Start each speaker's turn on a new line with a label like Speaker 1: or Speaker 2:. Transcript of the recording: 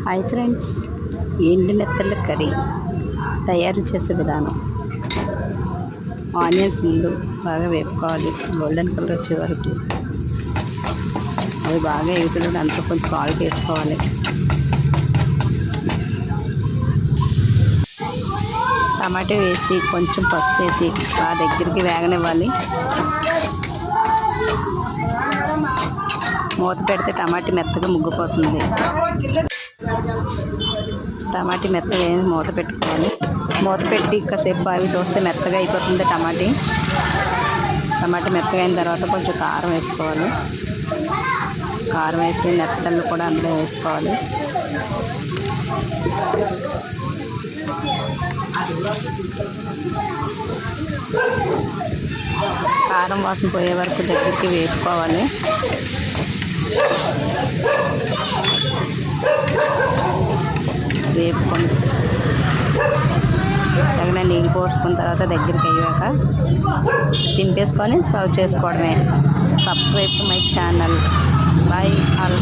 Speaker 1: Hi friends, ఎండు నెత్తళ్ళ curry తయారు చేసే విధానం. ఆనియన్స్ ముందు బాగా వేపుకోవాలి, గోల్డెన్ కలర్ వచ్చే వరకు. అవి బాగా ఎగుతుంది, అంతా కొంచెం సాల్ట్ వేసుకోవాలి. టమాటో వేసి కొంచెం పసుపు వేసి బాగా దగ్గరికి వేగనివ్వాలి. మూత పెడితే టమాటా మెత్తగా ముగ్గిపోతుంది. టమాటా మెత్తగా మూత పెట్టుకోవాలి. మూత పెట్టి కాసేపు అవి చూస్తే మెత్తగా అయిపోతుంది. టమాటా మెత్తగా అయిన తర్వాత కొంచెం కారం వేసుకోవాలి. కారం వేసి నెత్తళ్ళు కూడా అందులో వేసుకోవాలి. కారం వాసన పోయే వరకు దగ్గరికి వేసుకోవాలి. వేపుకొని తగిన నీళ్ళు పోసుకున్న తర్వాత దగ్గరికి అయ్యాక తింపేసుకొని సర్వ్ చేసుకోవడమే. Subscribe to my channel. Bye all.